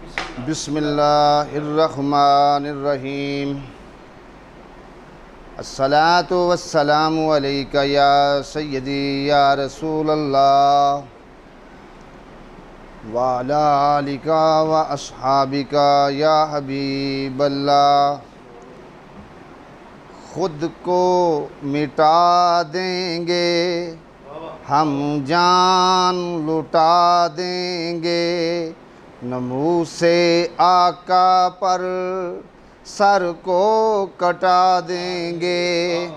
بسم اللہ الرحمن الرحیم الصلاۃ والسلام علیک یا سیدی یا رسول اللہ وعلی آلک و اصحابک یا حبیب اللہ۔ خود کو مٹا دیں گے ہم جان لٹا دیں گے، نمو سے آقا پر سر کو کٹا دیں گے۔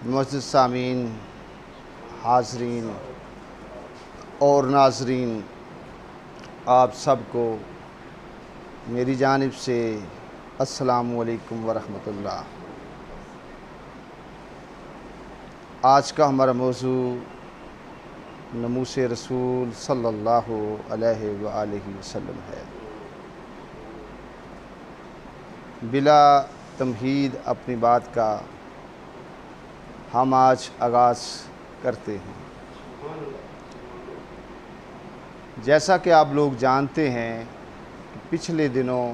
معزز سامعین، حاضرین اور ناظرین، آپ سب کو میری جانب سے السلام علیکم ورحمۃ اللہ۔ آج کا ہمارا موضوع ناموس رسول صلی اللہ علیہ وآلہ وسلم ہے۔ بلا تمہید اپنی بات کا ہم آج آغاز کرتے ہیں۔ جیسا کہ آپ لوگ جانتے ہیں کہ پچھلے دنوں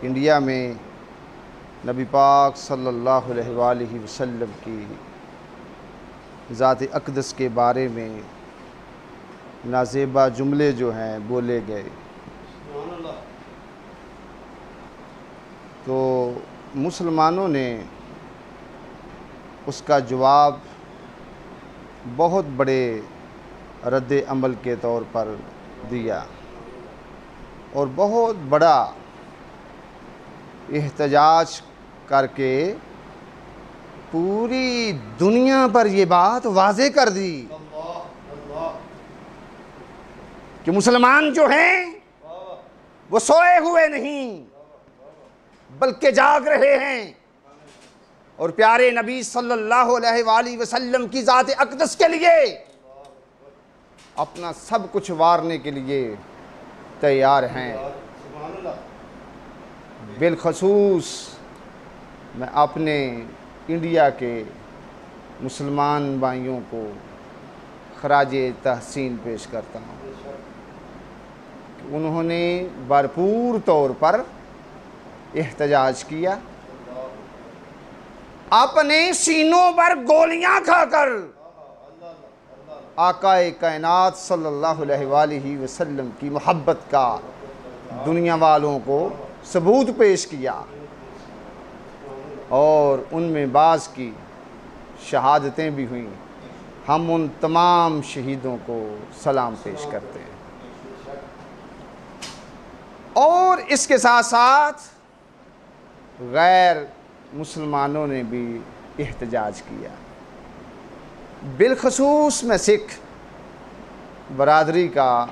انڈیا میں نبی پاک صلی اللہ علیہ وآلہ وسلم کی ذات اقدس کے بارے میں نازیبا جملے جو ہیں بولے گئے، تو مسلمانوں نے اس کا جواب بہت بڑے رد عمل کے طور پر دیا اور بہت بڑا احتجاج کر کے پوری دنیا پر یہ بات واضح کر دی کہ مسلمان جو ہیں وہ سوئے ہوئے نہیں بلکہ جاگ رہے ہیں، اور پیارے نبی صلی اللہ علیہ وآلہ وسلم کی ذات اقدس کے لیے اپنا سب کچھ وارنے کے لیے تیار ہیں۔ بالخصوص میں اپنے انڈیا کے مسلمان بھائیوں کو خراج تحسین پیش کرتا ہوں کہ انہوں نے بھرپور طور پر احتجاج کیا، اپنے سینوں پر گولیاں کھا کر آقا کائنات صلی اللہ علیہ وآلہ وسلم کی محبت کا دنیا والوں کو ثبوت پیش کیا، اور ان میں بعض کی شہادتیں بھی ہوئیں۔ ہم ان تمام شہیدوں کو سلام پیش کرتے ہیں، اور اس کے ساتھ ساتھ غیر مسلمانوں نے بھی احتجاج کیا۔ بالخصوص میں سکھ برادری کا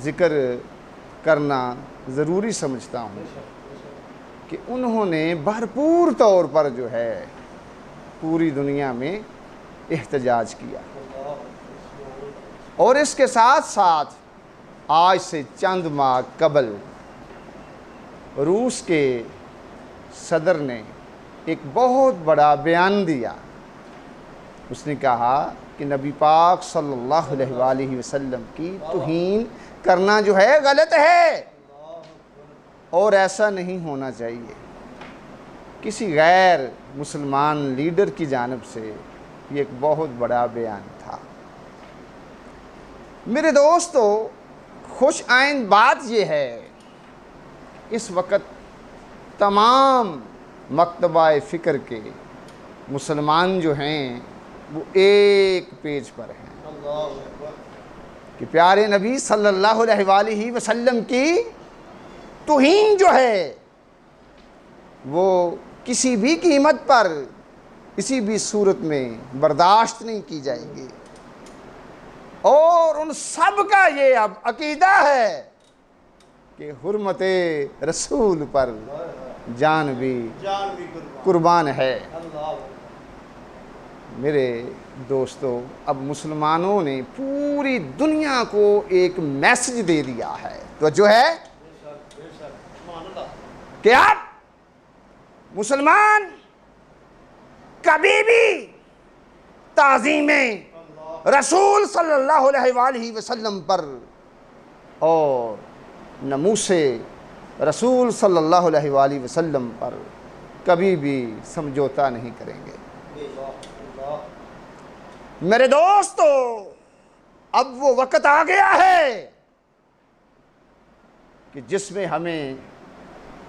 ذکر کرنا ضروری سمجھتا ہوں کہ انہوں نے بھرپور طور پر جو ہے پوری دنیا میں احتجاج کیا، اور اس کے ساتھ ساتھ آج سے چند ماہ قبل روس کے صدر نے ایک بہت بڑا بیان دیا۔ اس نے کہا کہ نبی پاک صلی اللہ علیہ وآلہ وسلم کی توہین کرنا جو ہے غلط ہے، اور ایسا نہیں ہونا چاہیے۔ کسی غیر مسلمان لیڈر کی جانب سے یہ ایک بہت بڑا بیان تھا۔ میرے دوستو، خوش آئند بات یہ ہے، اس وقت تمام مکتبہ فکر کے مسلمان جو ہیں وہ ایک پیج پر ہیں کہ پیارے نبی صلی اللہ علیہ وآلہ وسلم کی توہین جو ہے وہ کسی بھی قیمت پر کسی بھی صورت میں برداشت نہیں کی جائے گی، اور ان سب کا یہ اب عقیدہ ہے کہ حرمت رسول پر جان بھی قربان ہے۔ میرے دوستو، اب مسلمانوں نے پوری دنیا کو ایک میسج دے دیا ہے، تو جو ہے کہ اب مسلمان کبھی بھی تعظیم رسول صلی اللہ علیہ وآلہ وسلم پر اور ناموس رسول صلی اللہ علیہ وآلہ وسلم پر کبھی بھی سمجھوتا نہیں کریں گے۔ میرے دوستو، اب وہ وقت آ گیا ہے کہ جس میں ہمیں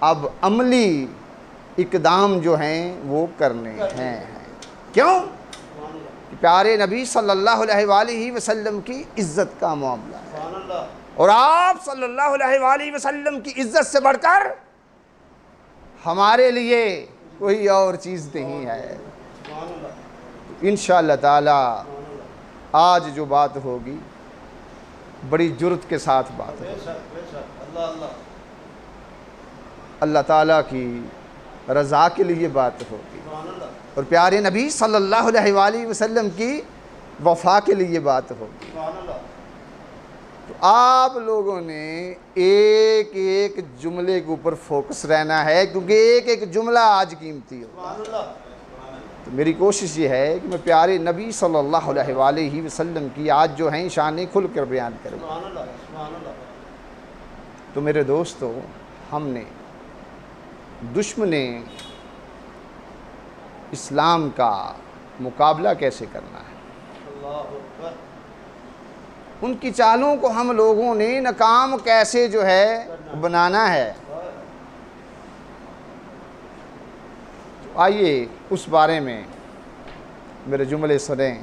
اب عملی اقدام جو ہیں وہ کرنے ہیں۔ کیوں؟ کہ پیارے نبی صلی اللہ علیہ وآلہ وسلم کی عزت کا معاملہ ہے، اور آپ صلی اللہ علیہ وآلہ وسلم کی عزت سے بڑھ کر ہمارے لیے کوئی اور چیز نہیں ہے۔ انشاءاللہ تعالی آج جو بات ہوگی بڑی جرت کے ساتھ بات ہوگی، اللہ تعالیٰ کی رضا کے لیے بات ہوگی، اور پیارے نبی صلی اللہ علیہ وآلہ وسلم کی وفا کے لیے بات ہوگی۔ تو آپ لوگوں نے ایک ایک جملے کے اوپر فوکس رہنا ہے، کیونکہ ایک ایک جملہ آج قیمتی ہو۔ تو میری کوشش یہ ہے کہ میں پیارے نبی صلی اللہ علیہ وآلہ وسلم کی آج جو ہیں شانیں کھل کر بیان کروں۔ تو میرے دوستو، ہم نے دشمن اسلام کا مقابلہ کیسے کرنا ہے، ان کی چالوں کو ہم لوگوں نے ناکام کیسے جو ہے بنانا ہے، تو آئیے اس بارے میں میرے جملے سنیں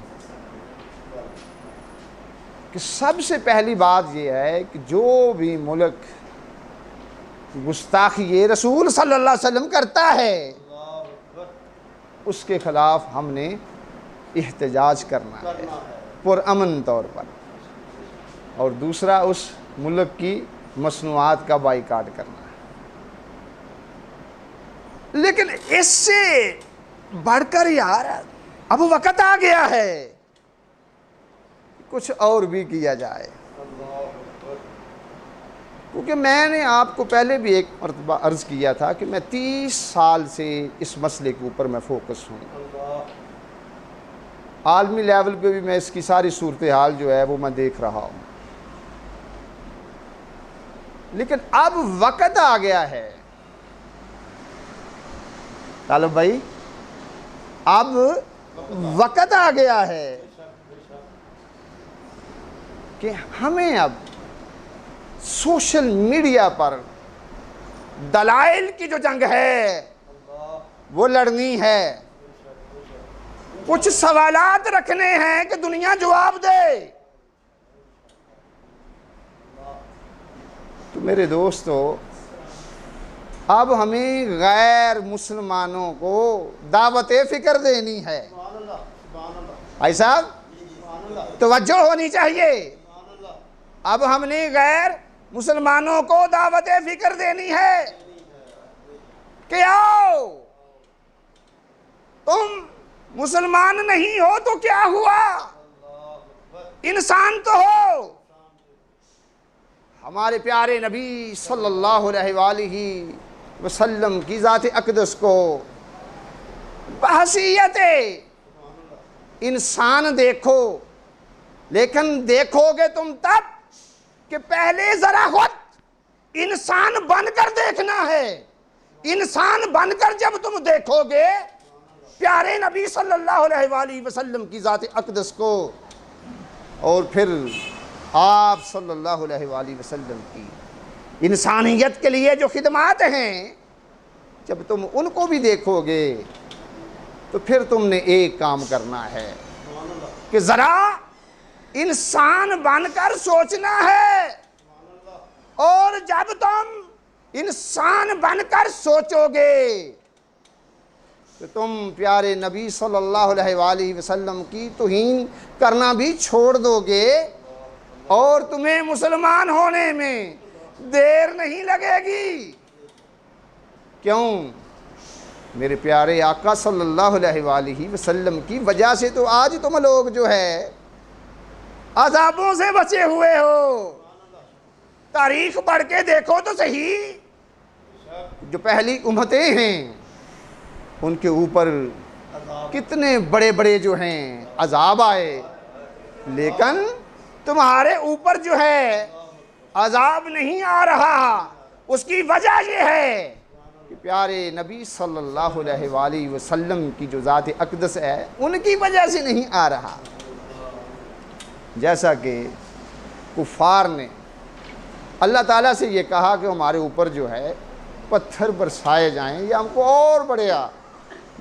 کہ سب سے پہلی بات یہ ہے کہ جو بھی ملک گستاخی رسول صلی اللہ علیہ وسلم کرتا ہے اس کے خلاف ہم نے احتجاج کرنا ہے پرامن طور پر، اور دوسرا اس ملک کی مصنوعات کا بائیکاٹ کرنا ہے۔ لیکن اس سے بڑھ کر یار اب وقت آ گیا ہے کچھ اور بھی کیا جائے، کیونکہ میں نے آپ کو پہلے بھی ایک مرتبہ عرض کیا تھا کہ میں 30 سال سے اس مسئلے کے اوپر میں فوکس ہوں، عالمی لیول پہ بھی میں اس کی ساری صورتحال جو ہے وہ میں دیکھ رہا ہوں، لیکن اب وقت آ گیا ہے طالب بھائی، اب وقت آ گیا ہے کہ ہمیں اب سوشل میڈیا پر دلائل کی جو جنگ ہے وہ لڑنی ہے، کچھ سوالات رکھنے ہیں کہ دنیا جواب دے۔ تو میرے دوستو، اب ہمیں غیر مسلمانوں کو دعوت فکر دینی ہے۔ بھائی صاحب توجہ ہونی چاہیے، اب ہم نے غیر مسلمانوں کو دعوت فکر دینی ہے کہ آؤ، تم مسلمان نہیں ہو تو کیا ہوا، انسان تو ہو۔ ہمارے پیارے نبی صلی اللہ علیہ وآلہ وسلم کی ذات اقدس کو بحیثیت انسان دیکھو، لیکن دیکھو گے تم تب کہ پہلے ذرا خود انسان بن کر دیکھنا ہے۔ انسان بن کر جب تم دیکھو گے پیارے نبی صلی اللہ علیہ وآلہ وسلم کی ذات اقدس کو، اور پھر آپ صلی اللہ علیہ وآلہ وسلم کی انسانیت کے لیے جو خدمات ہیں، جب تم ان کو بھی دیکھو گے تو پھر تم نے ایک کام کرنا ہے کہ ذرا انسان بن کر سوچنا ہے، اور جب تم انسان بن کر سوچو گے تو تم پیارے نبی صلی اللہ علیہ وآلہ وسلم کی توہین کرنا بھی چھوڑ دو گے، اور تمہیں مسلمان ہونے میں دیر نہیں لگے گی۔ کیوں؟ میرے پیارے آقا صلی اللہ علیہ وآلہ وسلم کی وجہ سے تو آج تم لوگ جو ہے عذابوں سے بچے ہوئے ہو۔ تاریخ پڑھ کے دیکھو تو صحیح، جو پہلی امتیں ہیں ان کے اوپر کتنے بڑے بڑے جو ہیں عذاب آئے، لیکن تمہارے اوپر جو ہے عذاب نہیں آ رہا، اس کی وجہ یہ ہے کہ پیارے نبی صلی اللہ علیہ وآلہ وسلم کی جو ذات اقدس ہے ان کی وجہ سے نہیں آ رہا۔ جیسا کہ کفار نے اللہ تعالیٰ سے یہ کہا کہ ہمارے اوپر جو ہے پتھر برسائے جائیں یا ہم کو اور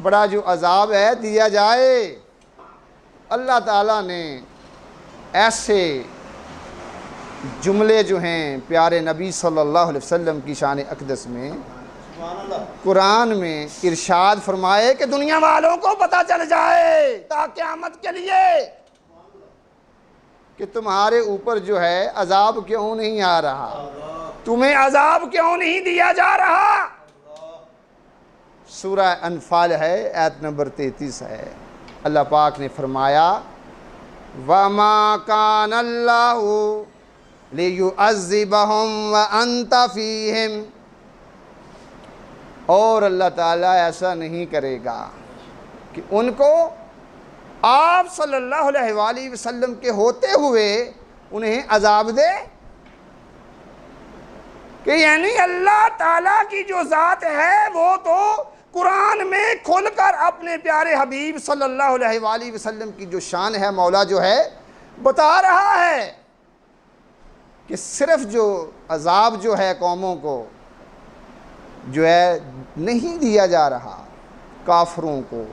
بڑا جو عذاب ہے دیا جائے۔ اللہ تعالیٰ نے ایسے جملے جو ہیں پیارے نبی صلی اللہ علیہ وسلم کی شان اقدس میں قرآن میں ارشاد فرمائے کہ دنیا والوں کو پتہ چل جائے تا قیامت کے لیے کہ تمہارے اوپر جو ہے عذاب کیوں نہیں آ رہا، تمہیں عذاب کیوں نہیں دیا جا رہا۔ سورہ انفال ہے، آیت نمبر 33 ہے۔ اللہ پاک نے فرمایا وَمَا كَانَ اللَّهُ لِيُعَذِّبَهُمْ وَأَنْتَ فِيهِمْ، اور اللہ تعالیٰ ایسا نہیں کرے گا کہ ان کو آپ صلی اللہ علیہ وآلہ وسلم کے ہوتے ہوئے انہیں عذاب دے، کہ یعنی اللہ تعالیٰ کی جو ذات ہے وہ تو قرآن میں کھل کر اپنے پیارے حبیب صلی اللہ علیہ وآلہ وسلم کی جو شان ہے مولا جو ہے بتا رہا ہے کہ صرف جو عذاب جو ہے قوموں کو جو ہے نہیں دیا جا رہا، کافروں کو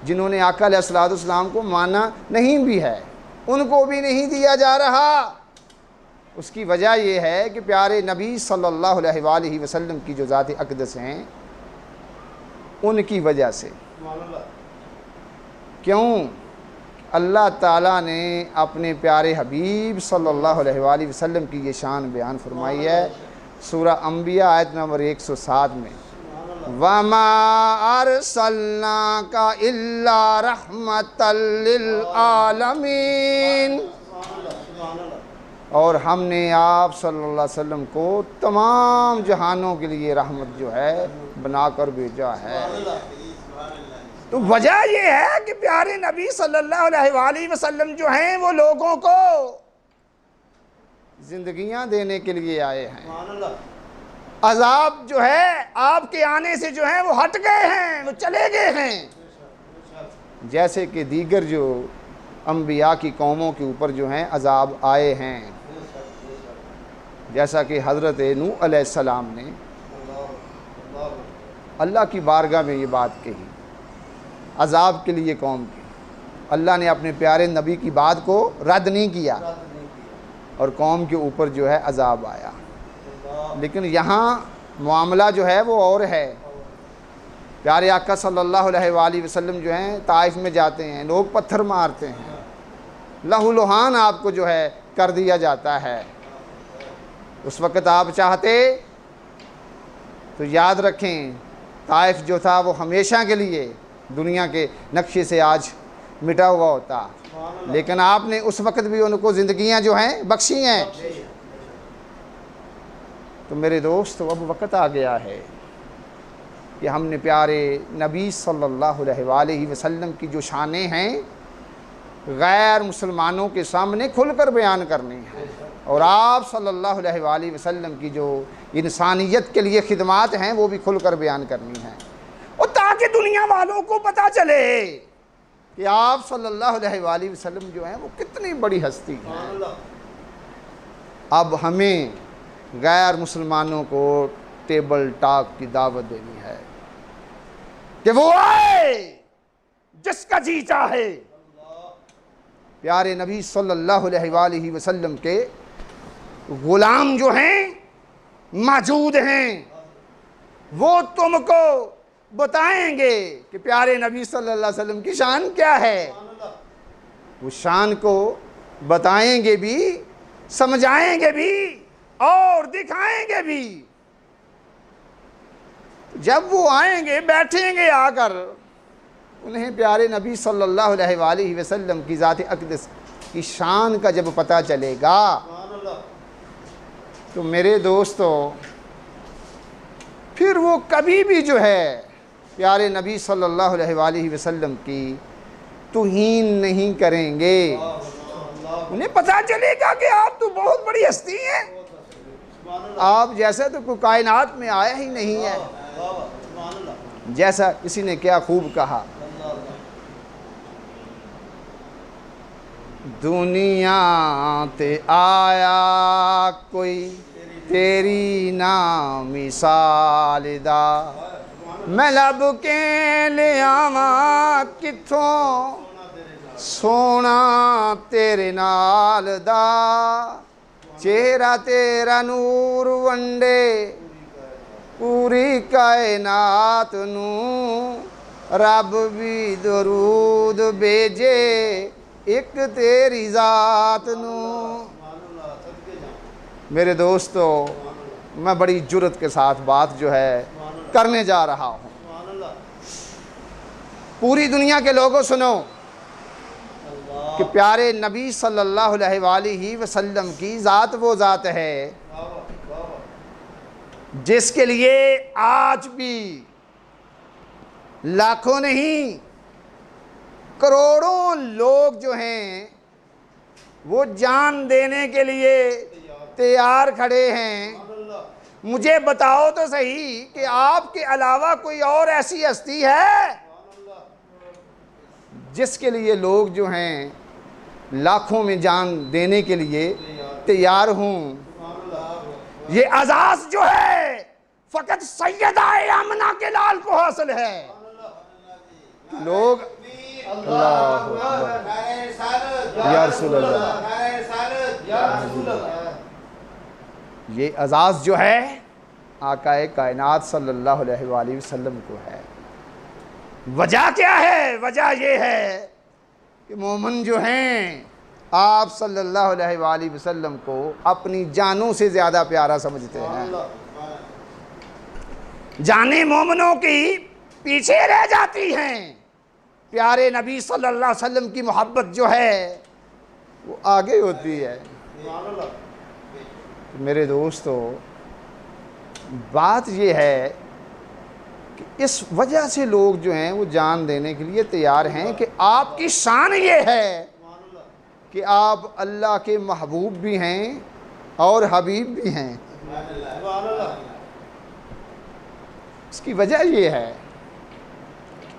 جنہوں نے آقا علیہ السلام کو مانا نہیں بھی ہے ان کو بھی نہیں دیا جا رہا۔ اس کی وجہ یہ ہے کہ پیارے نبی صلی اللہ علیہ وآلہ وسلم کی جو ذات اقدس ہیں ان کی وجہ سے۔ کیوں؟ اللہ تعالیٰ نے اپنے پیارے حبیب صلی اللہ علیہ وآلہ وسلم کی یہ شان بیان فرمائی ہے سورہ انبیاء آیت نمبر 107 میں وَمَا أَرْسَلْنَاكَ إِلَّا رَحْمَةً لِلْعَالَمِينَ، اور ہم نے آپ صلی اللہ علیہ وسلم کو تمام جہانوں کے لیے رحمت جو ہے بنا کر بھیجا ہے۔ تو وجہ یہ ہے کہ پیارے نبی صلی اللہ علیہ وآلہ وسلم جو ہیں وہ لوگوں کو زندگیاں دینے کے لیے آئے ہیں۔ عذاب جو ہے آپ کے آنے سے جو ہیں وہ ہٹ گئے ہیں، وہ چلے گئے ہیں، جیسے کہ دیگر جو انبیاء کی قوموں کے اوپر جو ہیں عذاب آئے ہیں، جیسا کہ حضرت نوح علیہ السلام نے اللہ کی بارگاہ میں یہ بات کہی عذاب کے لیے قوم کی، اللہ نے اپنے پیارے نبی کی بات کو رد نہیں کیا اور قوم کے اوپر جو ہے عذاب آیا۔ لیکن یہاں معاملہ جو ہے وہ اور ہے۔ پیارے آقا صلی اللہ علیہ وآلہ وسلم جو ہیں طائف میں جاتے ہیں، لوگ پتھر مارتے ہیں، لہو لہان آپ کو جو ہے کر دیا جاتا ہے۔ اس وقت آپ چاہتے تو یاد رکھیں طائف جو تھا وہ ہمیشہ کے لیے دنیا کے نقشے سے آج مٹا ہوا ہوتا، لیکن آپ نے اس وقت بھی ان کو زندگیاں جو ہیں بخشی ہیں۔ تو میرے دوست اب وقت آ گیا ہے کہ ہم نے پیارے نبی صلی اللہ علیہ وآلہ وسلم کی جو شانیں ہیں غیر مسلمانوں کے سامنے کھل کر بیان کرنی ہیں، اور آپ صلی اللہ علیہ وآلہ وسلم کی جو انسانیت کے لیے خدمات ہیں وہ بھی کھل کر بیان کرنی ہیں، اور تاکہ دنیا والوں کو پتہ چلے کہ آپ صلی اللہ علیہ وآلہ وسلم جو ہیں وہ کتنی بڑی ہستی ہیں۔ اب ہمیں غیر مسلمانوں کو ٹیبل ٹاک کی دعوت دینی ہے کہ وہ آئے جس کا جی چاہے، پیارے نبی صلی اللہ علیہ وآلہ وسلم کے غلام جو ہیں موجود ہیں، وہ تم کو بتائیں گے کہ پیارے نبی صلی اللہ علیہ وسلم کی شان کیا ہے، وہ شان کو بتائیں گے بھی، سمجھائیں گے بھی اور دکھائیں گے بھی۔ جب وہ آئیں گے بیٹھیں گے آ کر، انہیں پیارے نبی صلی اللہ علیہ وآلہ وسلم کی ذات اقدس کی شان کا جب پتہ چلے گا تو میرے دوستو پھر وہ کبھی بھی جو ہے پیارے نبی صلی اللہ علیہ وآلہ وسلم کی توہین نہیں کریں گے۔ انہیں پتہ چلے گا کہ آپ تو بہت بڑی ہستی ہیں، آپ جیسا تو کوئی کائنات میں آیا ہی نہیں ہے۔ جیسا کسی نے کیا خوب کہا، دنیا تے آیا کوئی تیری نا مثال دا، میں لب کے لے آواں کتھوں سونا تیرے نال دا، چہرہ تیرا نور ونڈے پوری کائنات نو، رب بھی درود بھیجے ایک تیری ذات نو۔ میرے دوستو، میں بڑی جرات کے ساتھ بات جو ہے کرنے جا رہا ہوں۔ پوری دنیا کے لوگوں سنو کہ پیارے نبی صلی اللہ علیہ وآلہ وسلم کی ذات وہ ذات ہے جس کے لیے آج بھی لاکھوں نہیں کروڑوں لوگ جو ہیں وہ جان دینے کے لیے تیار کھڑے ہیں۔ مجھے بتاؤ تو صحیح کہ آپ کے علاوہ کوئی اور ایسی ہستی ہے جس کے لیے لوگ جو ہیں لاکھوں میں جان دینے کے لیے تیار ہوں؟ یہ اعزاز جو ہے فقط سیدہ آمنہ کے لال کو حاصل ہے۔ لوگ اللہ یا رسول اللہ، یہ اعزاز جو ہے آقا کائنات صلی اللہ علیہ وآلہ وسلم کو ہے۔ وجہ کیا ہے؟ وجہ یہ ہے کہ مومن جو ہیں آپ صلی اللہ علیہ وآلہ وسلم کو اپنی جانوں سے زیادہ پیارا سمجھتے ہیں۔ جانیں مومنوں کی پیچھے رہ جاتی ہیں، پیارے نبی صلی اللہ علیہ وسلم کی محبت جو ہے وہ آگے ہوتی ہے۔ میرے دوستو، بات یہ ہے کہ اس وجہ سے لوگ جو ہیں وہ جان دینے کے لیے تیار ہیں کہ آپ کی شان یہ ہے کہ آپ اللہ کے محبوب بھی ہیں اور حبیب بھی ہیں۔ اس کی وجہ یہ ہے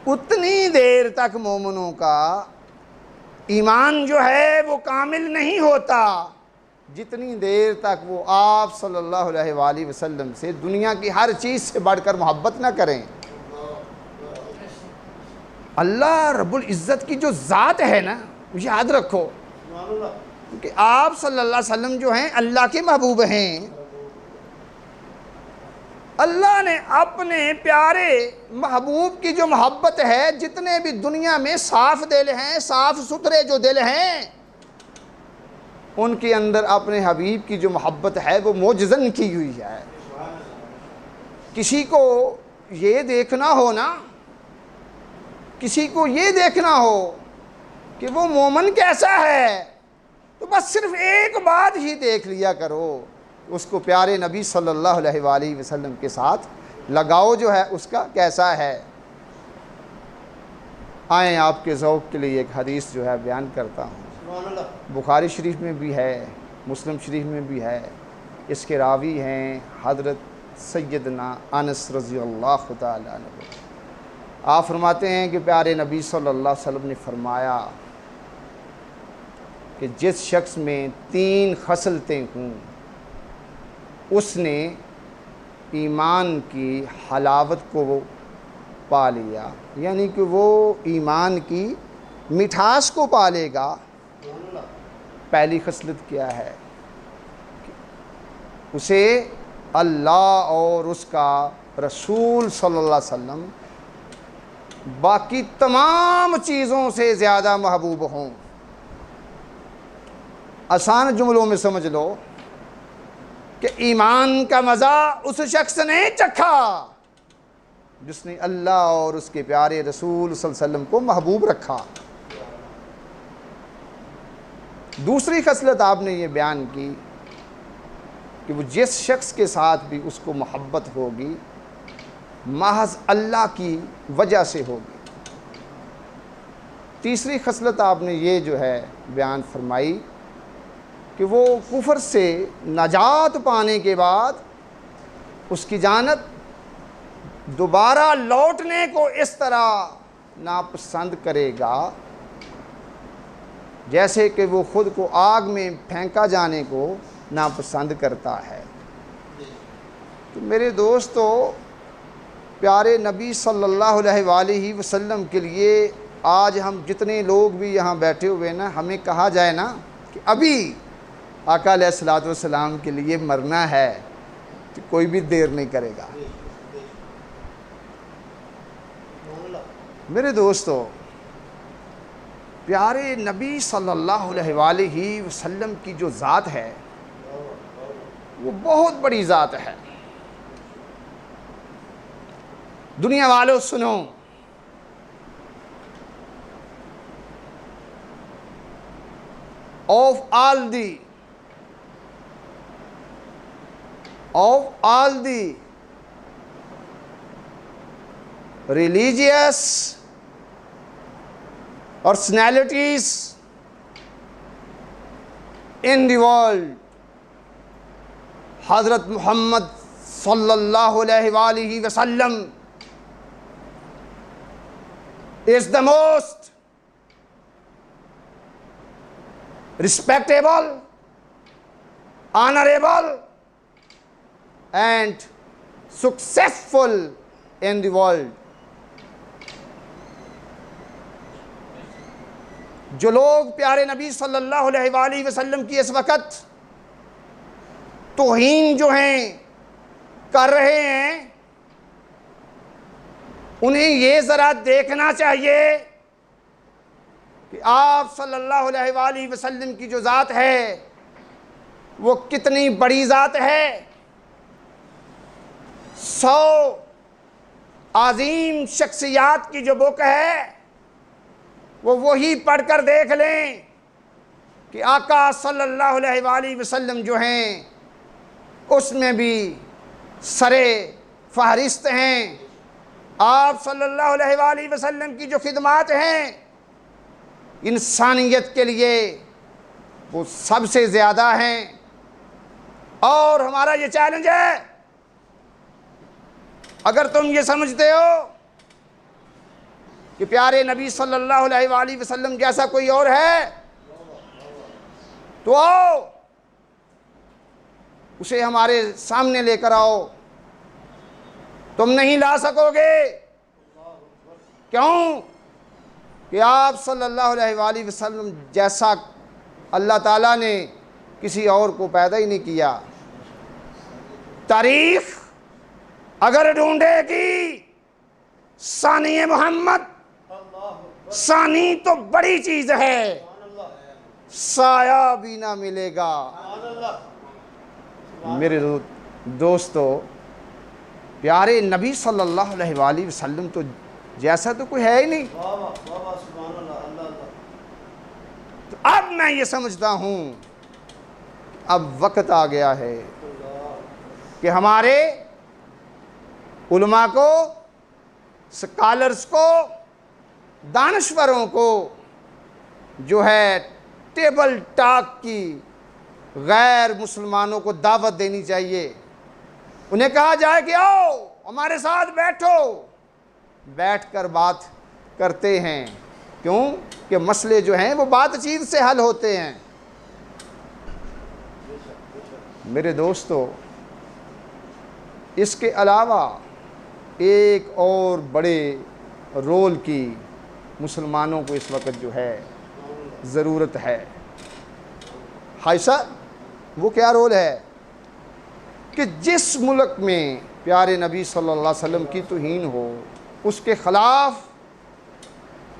اتنی دیر تک مومنوں کا ایمان جو ہے وہ کامل نہیں ہوتا جتنی دیر تک وہ آپ صلی اللہ علیہ وآلہ وسلم سے دنیا کی ہر چیز سے بڑھ کر محبت نہ کریں۔ اللہ رب العزت کی جو ذات ہے نا، یاد رکھو کہ آپ صلی اللہ علیہ وسلم جو ہیں اللہ کے محبوب ہیں۔ اللہ نے اپنے پیارے محبوب کی جو محبت ہے، جتنے بھی دنیا میں صاف دل ہیں، صاف ستھرے جو دل ہیں، ان کے اندر اپنے حبیب کی جو محبت ہے وہ معجزن کی ہوئی ہے۔ کسی کو یہ دیکھنا ہو نا، کسی کو یہ دیکھنا ہو کہ وہ مومن کیسا ہے، تو بس صرف ایک بات ہی دیکھ لیا کرو، اس کو پیارے نبی صلی اللہ علیہ وآلہ وسلم کے ساتھ لگاؤ جو ہے اس کا کیسا ہے۔ آئیں آپ کے ذوق کے لیے ایک حدیث جو ہے بیان کرتا ہوں۔ بخاری شریف میں بھی ہے، مسلم شریف میں بھی ہے۔ اس کے راوی ہیں حضرت سیدنا انس رضی اللہ تعالیٰ عنہ۔ آپ فرماتے ہیں کہ پیارے نبی صلی اللہ علیہ وسلم نے فرمایا کہ جس شخص میں 3 خصلتیں ہوں اس نے ایمان کی حلاوت کو پا لیا، یعنی کہ وہ ایمان کی مٹھاس کو پا لے گا۔ پہلی خصلت کیا ہے؟ اسے اللہ اور اس کا رسول صلی اللہ علیہ وسلم باقی تمام چیزوں سے زیادہ محبوب ہوں۔ آسان جملوں میں سمجھ لو کہ ایمان کا مزہ اس شخص نے چکھا جس نے اللہ اور اس کے پیارے رسول صلی اللہ علیہ وسلم کو محبوب رکھا۔ دوسری خصلت آپ نے یہ بیان کی کہ وہ جس شخص کے ساتھ بھی اس کو محبت ہوگی محض اللہ کی وجہ سے ہوگی۔ تیسری خصلت آپ نے یہ جو ہے بیان فرمائی کہ وہ کفر سے نجات پانے کے بعد اس کی جانب دوبارہ لوٹنے کو اس طرح ناپسند کرے گا جیسے کہ وہ خود کو آگ میں پھینکا جانے کو ناپسند کرتا ہے۔ تو میرے دوستو، پیارے نبی صلی اللہ علیہ وآلہ وسلم کے لیے آج ہم جتنے لوگ بھی یہاں بیٹھے ہوئے نا، ہمیں کہا جائے نا کہ ابھی آقا علیہ الصلوۃ والسلام کے لیے مرنا ہے تو کوئی بھی دیر نہیں کرے گا۔ میرے دوستو، پیارے نبی صلی اللہ علیہ وآلہ وسلم کی جو ذات ہے وہ بہت بڑی ذات ہے۔ دنیا والوں سنو، of all the religious personalities in the world, حضرت محمد صلی اللہ علیہ وآلہ وسلم is the most respectable, honorable and successful in the world۔ جو لوگ پیارے نبی صلی اللہ علیہ وآلہ وسلم کی اس وقت توہین جو ہیں کر رہے ہیں، انہیں یہ ذرا دیکھنا چاہیے کہ آپ صلی اللہ علیہ وآلہ وسلم کی جو ذات ہے وہ کتنی بڑی ذات ہے۔ 100 عظیم شخصیات کی جو بک ہے وہ وہی پڑھ کر دیکھ لیں کہ آقا صلی اللہ علیہ وآلہ وسلم جو ہیں اس میں بھی سرے فہرست ہیں۔ آپ صلی اللہ علیہ وآلہ وسلم کی جو خدمات ہیں انسانیت کے لیے وہ سب سے زیادہ ہیں۔ اور ہمارا یہ چیلنج ہے، اگر تم یہ سمجھتے ہو کہ پیارے نبی صلی اللہ علیہ وآلہ وسلم جیسا کوئی اور ہے تو آؤ اسے ہمارے سامنے لے کر آؤ۔ تم نہیں لا سکو گے، کیوں کہ آپ صلی اللہ علیہ وآلہ وسلم جیسا اللہ تعالیٰ نے کسی اور کو پیدا ہی نہیں کیا۔ تاریخ اگر ڈھونڈے گی ثانی محمد، ثانی تو بڑی چیز ہے، سایہ بھی نہ ملے گا۔ میرے دوستو، پیارے نبی صلی اللہ علیہ وآلہ وسلم تو جیسا تو کوئی ہے ہی نہیں۔ تو اب میں یہ سمجھتا ہوں اب وقت آ گیا ہے کہ ہمارے علماء کو، سکالرز کو، دانشوروں کو جو ہے ٹیبل ٹاک کی غیر مسلمانوں کو دعوت دینی چاہیے۔ انہیں کہا جائے کہ آؤ ہمارے ساتھ بیٹھو، بیٹھ کر بات کرتے ہیں۔ کیوں کہ مسئلے جو ہیں وہ بات چیت سے حل ہوتے ہیں۔ میرے دوستو، اس کے علاوہ ایک اور بڑے رول کی مسلمانوں کو اس وقت جو ہے ضرورت ہے۔ حائشہ، وہ کیا رول ہے کہ جس ملک میں پیارے نبی صلی اللہ علیہ وسلم کی توہین ہو اس کے خلاف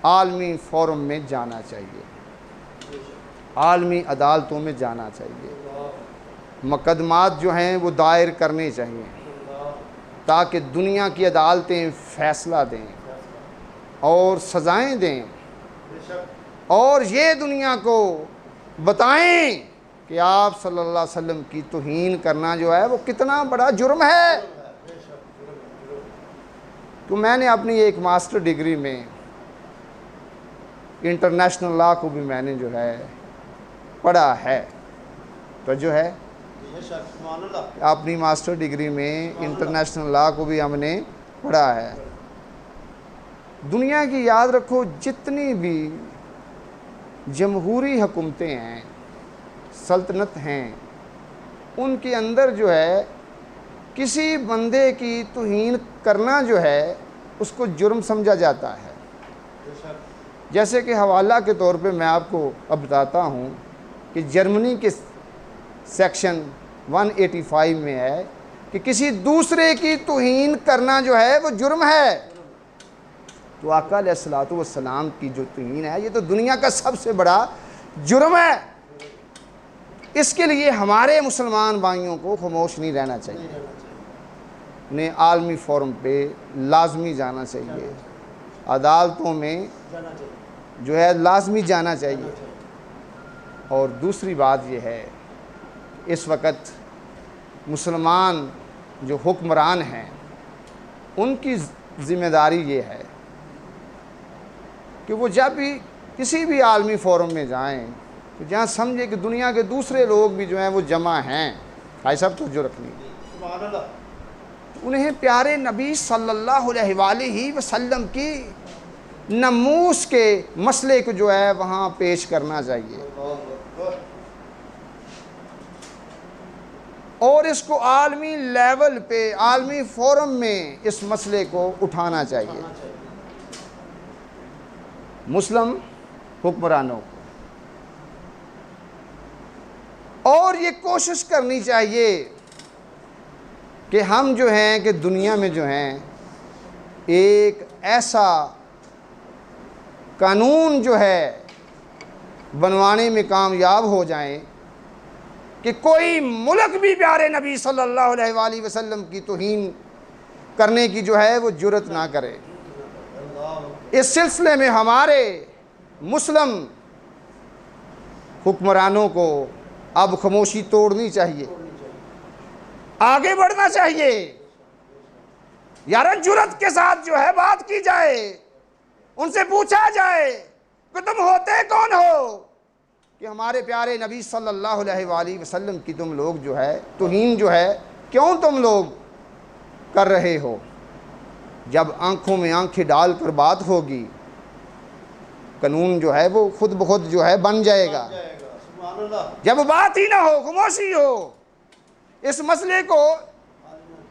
عالمی فورم میں جانا چاہیے، عالمی عدالتوں میں جانا چاہیے، مقدمات جو ہیں وہ دائر کرنے چاہیے تاکہ دنیا کی عدالتیں فیصلہ دیں اور سزائیں دیں اور یہ دنیا کو بتائیں کہ آپ صلی اللہ علیہ وسلم کی توہین کرنا جو ہے وہ کتنا بڑا جرم ہے۔ تو میں نے اپنی ایک ماسٹر ڈگری میں انٹرنیشنل لا کو بھی میں نے جو ہے پڑھا ہے، تو جو ہے اپنی ماسٹر ڈگری میں انٹرنیشنل لا کو بھی ہم نے پڑھا ہے۔ دنیا کی یاد رکھو جتنی بھی جمہوری حکومتیں ہیں، سلطنت ہیں، ان کے اندر جو ہے کسی بندے کی توہین کرنا جو ہے اس کو جرم سمجھا جاتا ہے۔ جیسے کہ حوالہ کے طور پہ میں آپ کو اب بتاتا ہوں کہ جرمنی کے سیکشن 185 میں ہے کہ کسی دوسرے کی توہین کرنا جو ہے وہ جرم ہے۔ تو آقا علیہ الصلوۃ والسلام کی جو توہین ہے یہ تو دنیا کا سب سے بڑا جرم ہے۔ اس کے لیے ہمارے مسلمان بھائیوں کو خاموش نہیں رہنا چاہیے، انہیں عالمی فورم پہ لازمی جانا چاہیے، عدالتوں میں جو ہے لازمی جانا چاہیے۔ اور دوسری بات یہ ہے اس وقت مسلمان جو حکمران ہیں ان کی ذمہ داری یہ ہے کہ وہ جب بھی کسی بھی عالمی فورم میں جائیں تو جہاں سمجھے کہ دنیا کے دوسرے لوگ بھی جو ہیں وہ جمع ہیں، بھائی صاحب توجہ رکھنی، انہیں پیارے نبی صلی اللہ علیہ وآلہ وسلم کی ناموس کے مسئلے کو جو ہے وہاں پیش کرنا چاہیے اور اس کو عالمی لیول پہ عالمی فورم میں اس مسئلے کو اٹھانا چاہیے مسلم حکمرانوں کو، اور یہ کوشش کرنی چاہیے کہ ہم جو ہیں کہ دنیا میں جو ہیں ایک ایسا قانون جو ہے بنوانے میں کامیاب ہو جائیں کہ کوئی ملک بھی پیارے نبی صلی اللہ علیہ وآلہ وسلم کی توہین کرنے کی جو ہے وہ جرات نہ کرے۔ اس سلسلے میں ہمارے مسلم حکمرانوں کو اب خاموشی توڑنی چاہیے، آگے بڑھنا چاہیے، یار جرات کے ساتھ جو ہے بات کی جائے، ان سے پوچھا جائے کہ تم ہوتے کون ہو کہ ہمارے پیارے نبی صلی اللہ علیہ وآلہ وسلم کی تم لوگ جو ہے توہین جو ہے کیوں تم لوگ کر رہے ہو؟ جب آنکھوں میں آنکھیں ڈال کر بات ہوگی قانون جو ہے وہ خود بخود جو ہے بن جائے گا۔ جب بات ہی نہ ہو، خاموشی ہو، اس مسئلے کو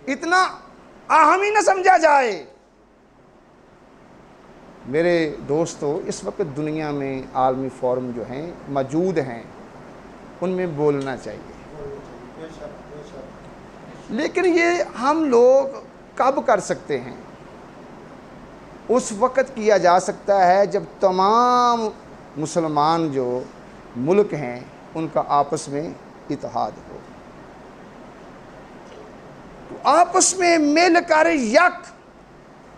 اتنا اہم ہی نہ سمجھا جائے۔ میرے دوستو، اس وقت دنیا میں عالمی فورم جو ہیں موجود ہیں ان میں بولنا چاہیے، لیکن یہ ہم لوگ کب کر سکتے ہیں؟ اس وقت کیا جا سکتا ہے جب تمام مسلمان جو ملک ہیں ان کا آپس میں اتحاد ہو، تو آپس میں مل کر یک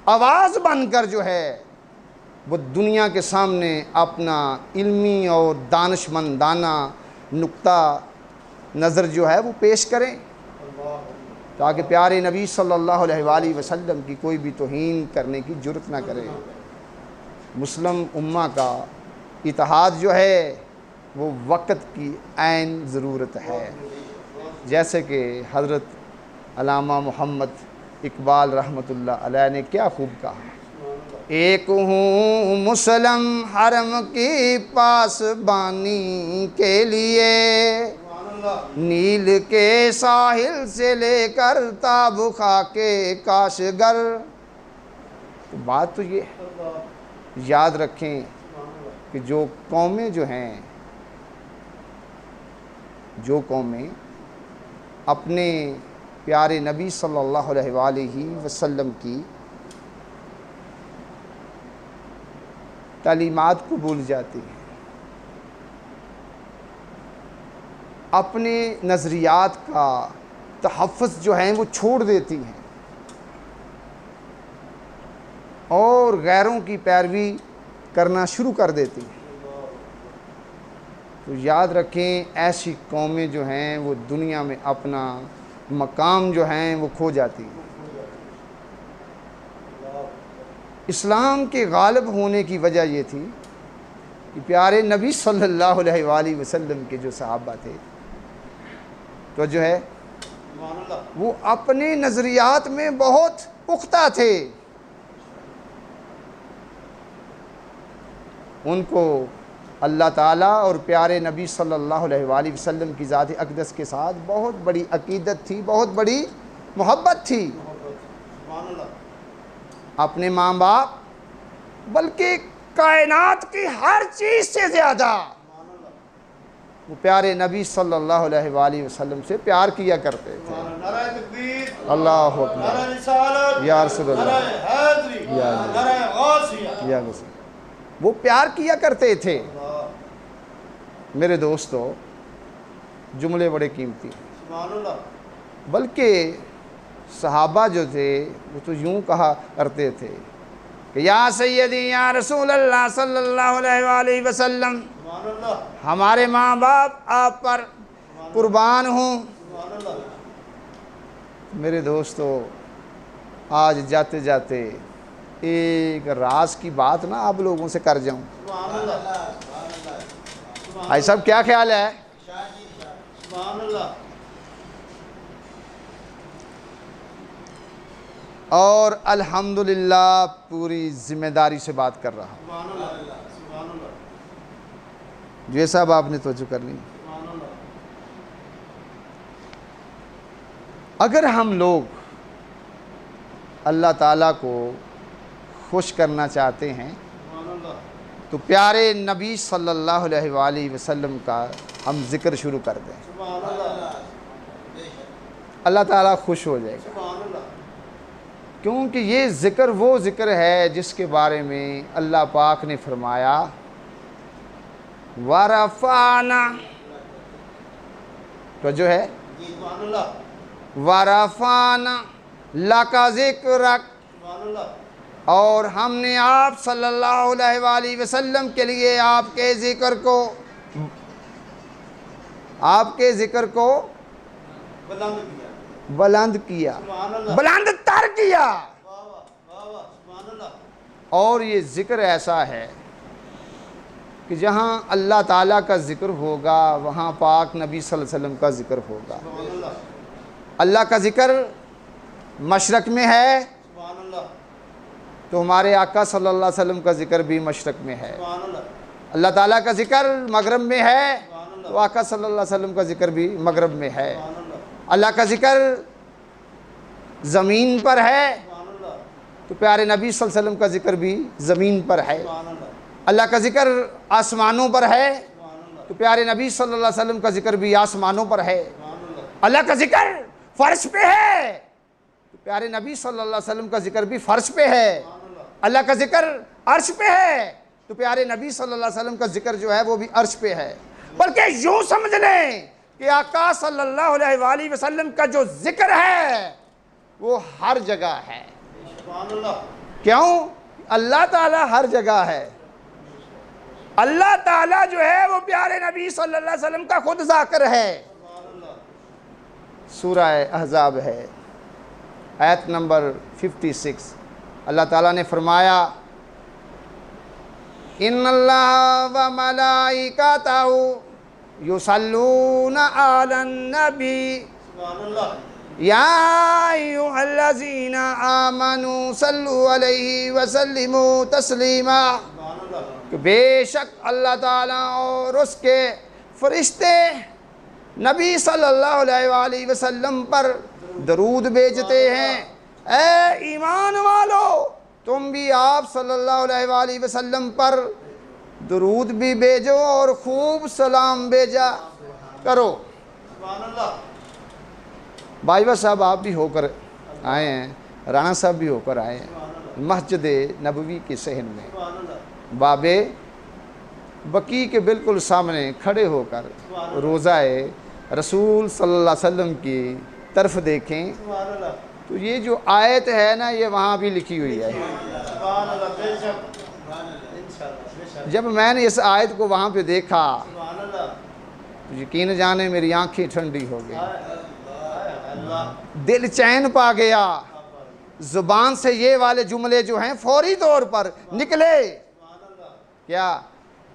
آواز بن کر جو ہے وہ دنیا کے سامنے اپنا علمی اور دانشمندانہ نقطہ نظر جو ہے وہ پیش کریں تاکہ پیارے نبی صلی اللہ علیہ وآلہ وسلم کی کوئی بھی توہین کرنے کی جرات نہ کرے۔ مسلم امہ کا اتحاد جو ہے وہ وقت کی عین ضرورت ہے، جیسے کہ حضرت علامہ محمد اقبال رحمۃ اللہ علیہ نے کیا خوب کہا، ایک ہوں مسلم حرم کی پاس بانی کے لیے، نیل کے ساحل سے لے کر تاب خاک کاشگر۔ تو بات تو یہ ہے، یاد رکھیں کہ جو قومیں جو ہیں، جو قومیں اپنے پیارے نبی صلی اللہ علیہ وآلہ وسلم کی تعلیمات کو بھول جاتی ہیں، اپنے نظریات کا تحفظ جو ہیں وہ چھوڑ دیتی ہیں اور غیروں کی پیروی کرنا شروع کر دیتی ہیں، تو یاد رکھیں ایسی قومیں جو ہیں وہ دنیا میں اپنا مقام جو ہیں وہ کھو جاتی ہیں۔ اسلام کے غالب ہونے کی وجہ یہ تھی کہ پیارے نبی صلی اللہ علیہ وآلہ وسلم کے جو صحابہ تھے تو جو ہے وہ اپنے نظریات میں بہت پختہ تھے. ان کو اللہ تعالیٰ اور پیارے نبی صلی اللہ علیہ وآلہ وسلم کی ذات اقدس کے ساتھ بہت بڑی عقیدت تھی, بہت بڑی محبت تھی. اپنے ماں باپ بلکہ کائنات کی ہر چیز سے زیادہ وہ پیارے نبی صلی اللہ علیہ وآلہ وسلم سے پیار کیا کرتے تھے. اللہ اکبر یا رسول اللہ یا رسول. وہ پیار کیا کرتے تھے. میرے دوستو, جملے بڑے قیمتی ہیں. بلکہ صحابہ جو تھے وہ تو یوں کہا کرتے تھے کہ یا سیدی یا رسول اللہ صلی اللہ علیہ وآلہ وسلم, ہمارے ماں باپ آپ پر قربان ہوں. میرے دوستو, آج جاتے جاتے ایک راز کی بات نہ آپ لوگوں سے کر جاؤں. بھائی صاحب کیا خیال ہے؟ اور الحمدللہ پوری ذمہ داری سے بات کر رہا ہوں. جو صاحب آپ نے توجہ کر لی. اگر ہم لوگ اللہ تعالیٰ کو خوش کرنا چاہتے ہیں تو پیارے نبی صلی اللہ علیہ وآلہ وسلم کا ہم ذکر شروع کر دیں. اللہ تعالیٰ خوش ہو جائے گا, کیونکہ یہ ذکر وہ ذکر ہے جس کے بارے میں اللہ پاک نے فرمایا وَرَفَعْنَا, تو جو ہے وَرَفَعْنَا لَكَ ذِكْرَكَ, اور ہم نے آپ صلی اللہ علیہ وآلہ وسلم کے لیے آپ کے ذکر کو بلند کیا, بلند تر کیا. اور یہ ذکر ایسا ہے کہ جہاں اللہ تعالیٰ کا ذکر ہوگا وہاں پاک نبی صلی اللہ علیہ وسلم کا ذکر ہوگا. اللہ کا ذکر مشرق میں ہے تو ہمارے آقا صلی اللہ علیہ وسلم کا ذکر بھی مشرق میں ہے. اللہ تعالیٰ کا ذکر مغرب میں ہے تو آقا صلی اللہ علیہ وسلم کا ذکر بھی مغرب میں ہے. اللہ کا ذکر زمین پر ہے تو پیارے نبی صلی اللہ علیہ وسلم کا ذکر بھی زمین پر ہے. اللہ کا ذکر آسمانوں پر ہے تو پیارے نبی صلی اللہ علیہ وسلم کا ذکر بھی آسمانوں پر ہے. اللہ کا ذکر فرش پہ ہے تو پیارے نبی صلی اللہ علیہ وسلم کا ذکر بھی فرش پہ ہے. اللہ کا ذکر عرش پہ ہے تو پیارے نبی صلی اللہ علیہ وسلم کا ذکر جو ہے وہ بھی عرش پہ ہے. بلکہ یوں سمجھ لیں کہ آقا صلی اللہ علیہ وآلہ وسلم کا جو ذکر ہے وہ ہر جگہ ہے. کیوں؟ اللہ تعالیٰ ہر جگہ ہے. اللہ تعالیٰ جو ہے وہ پیارے نبی صلی اللہ علیہ وسلم کا خود ذاکر ہے. سورہ احزاب ہے, آیت نمبر 56. اللہ تعالیٰ نے فرمایا ان اللہ و ملائکتہ یصلون علی النبی یا ایھا الذین آمنوا صلوا علیہ وسلموا تسلیما. کہ بے شک اللہ تعالیٰ اور اس کے فرشتے نبی صلی اللہ علیہ وآلہ وسلم پر درود بھیجتے ہیں. اے ایمان والو, تم بھی آپ صلی اللہ علیہ وآلہ وسلم پر درود بھی بھیجو اور خوب سلام بھیجا کرو. بھائی صاحب آپ بھی ہو کر آئے ہیں, رانا صاحب بھی ہو کر آئے ہیں مسجد نبوی کے صحن میں, باب بقیع کے بالکل سامنے کھڑے ہو کر روضہ رسول صلی اللہ علیہ وسلم کی طرف دیکھیں تو یہ جو آیت ہے نا یہ وہاں بھی لکھی ہوئی ہے. جب میں نے اس آیت کو وہاں پہ دیکھا تو یقین جانے میری آنکھیں ٹھنڈی ہو گئی, دل چین پا گیا. زبان سے یہ والے جملے جو ہیں فوری طور پر نکلے, کیا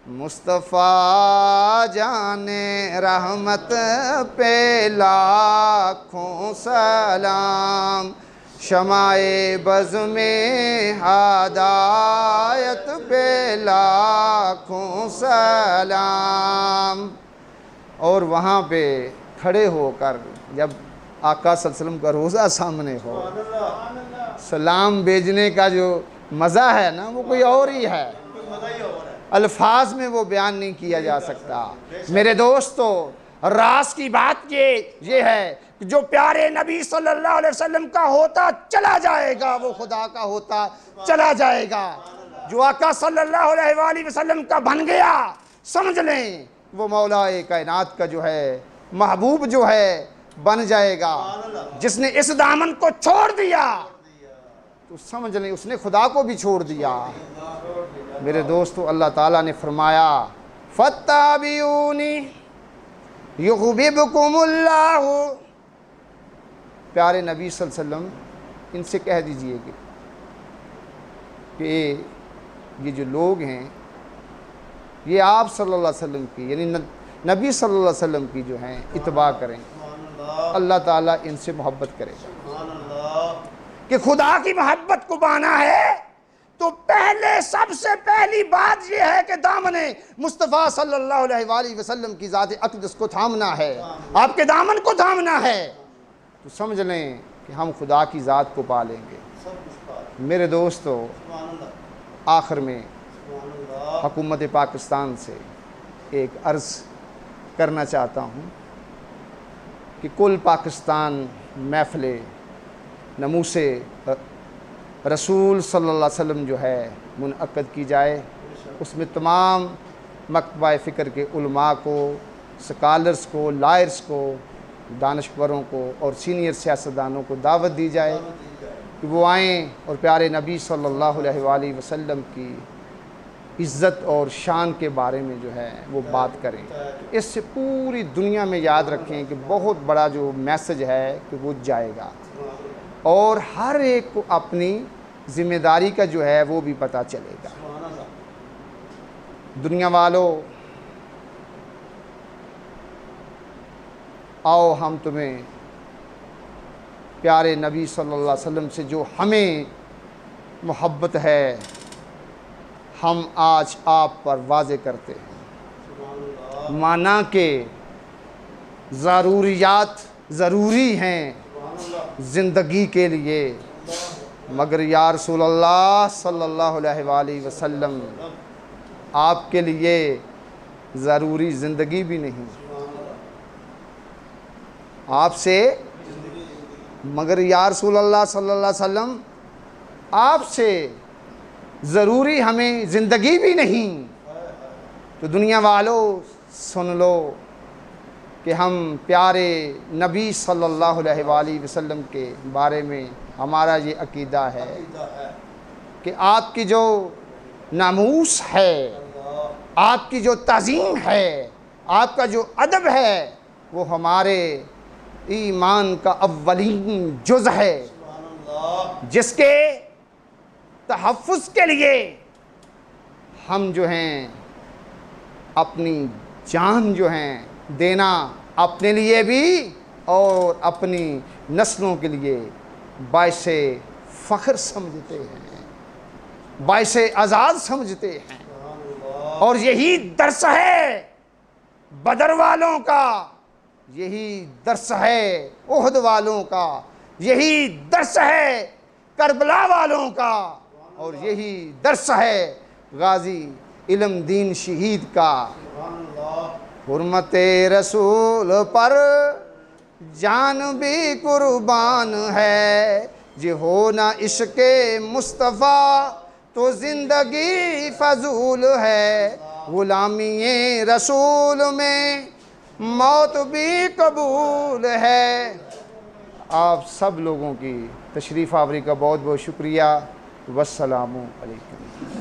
مصطفیٰ جان رحمت پہ لاکھوں سلام، شمع بز میں ہدایت پہ لاکھوں سلام۔ اور وہاں پہ کھڑے ہو کر جب آقا صلی اللہ علیہ وسلم کا روزہ سامنے ہو، سلام بھیجنے کا جو مزہ ہے نا وہ کوئی اور ہی ہے، الفاظ میں وہ بیان نہیں کیا جا سکتا۔ میرے دوستو، راز کی بات یہ ہے کہ جو پیارے نبی صلی اللہ علیہ وسلم کا ہوتا چلا جائے گا وہ خدا کا ہوتا چلا جائے گا۔ جو آقا صلی اللہ علیہ وآلہ وسلم کا بن گیا، سمجھ لیں وہ مولا کائنات کا جو ہے محبوب جو ہے بن جائے گا۔ جس نے اس دامن کو چھوڑ دیا تو سمجھ لیں اس نے خدا کو بھی چھوڑ دیا۔ میرے دوستو، اللہ تعالیٰ نے فرمایا فَاتَّبِعُونِی یُحْبِبْکُمُ اللَّہُ، پیارے نبی صلی اللہ علیہ وسلم ان سے کہہ دیجئے کہ یہ جو لوگ ہیں یہ آپ صلی اللہ علیہ وسلم کی یعنی نبی صلی اللہ علیہ وسلم کی جو ہیں اتباع کریں، اللہ تعالیٰ ان سے محبت کرے گا۔ کہ خدا کی محبت کو پانا ہے تو پہلے سب سے پہلی بات یہ ہے کہ دامن مصطفیٰ صلی اللہ علیہ وآلہ وسلم کی ذات اقدس کو تھامنا ہے، آپ کے دامن کو تھامنا ہے، تو سمجھ لیں کہ ہم خدا کی ذات کو پا لیں گے۔ میرے دوستو، آخر میں حکومت پاکستان سے ایک عرض کرنا چاہتا ہوں کہ کل پاکستان محفل ناموس رسول صلی اللہ علیہ وسلم جو ہے منعقد کی جائے، اس میں تمام مکتبہ فکر کے علماء کو، سکالرز کو، لائرز کو، دانشوروں کو اور سینئر سیاستدانوں کو دعوت دی جائے کہ وہ آئیں اور پیارے نبی صلی اللہ علیہ وآلہ وسلم کی عزت اور شان کے بارے میں جو ہے وہ بات کریں۔ اس سے پوری دنیا میں یاد رکھیں کہ بہت بڑا جو میسج ہے کہ وہ جائے گا، اور ہر ایک کو اپنی ذمہ داری کا جو ہے وہ بھی پتہ چلے گا۔ دنیا والوں، آؤ ہم تمہیں پیارے نبی صلی اللہ علیہ وسلم سے جو ہمیں محبت ہے ہم آج آپ پر واضح کرتے ہیں۔ مانا کہ ضروریات ضروری ہیں زندگی کے لیے، مگر یا رسول اللہ صلی اللہ علیہ وآلہ وسلم آپ کے لیے ضروری زندگی بھی نہیں، آپ سے مگر یا رسول اللہ صلی اللہ علیہ وسلم آپ سے ضروری ہمیں زندگی بھی نہیں۔ تو دنیا والوں سن لو کہ ہم پیارے نبی صلی اللہ علیہ وآلہ وسلم کے بارے میں ہمارا یہ عقیدہ ہے کہ آپ کی جو ناموس ہے، آپ کی جو تعظیم ہے، آپ کا جو ادب ہے، وہ ہمارے ایمان کا اولین جز ہے، جس کے تحفظ کے لیے ہم جو ہیں اپنی جان جو ہیں دینا اپنے لیے بھی اور اپنی نسلوں کے لیے باعث فخر سمجھتے ہیں، باعث اعزاز سمجھتے ہیں۔ اور یہی درس ہے بدر والوں کا، یہی درس ہے احد والوں کا، یہی درس ہے کربلا والوں کا، اور یہی درس ہے غازی علم دین شہید کا۔ حرمت رسول پر جان بھی قربان ہے، جی ہو نہ عشق مصطفیٰ تو زندگی فضول ہے، غلامی رسول میں موت بھی قبول ہے۔ آپ سب لوگوں کی تشریف آوری کا بہت بہت شکریہ۔ والسلام علیکم۔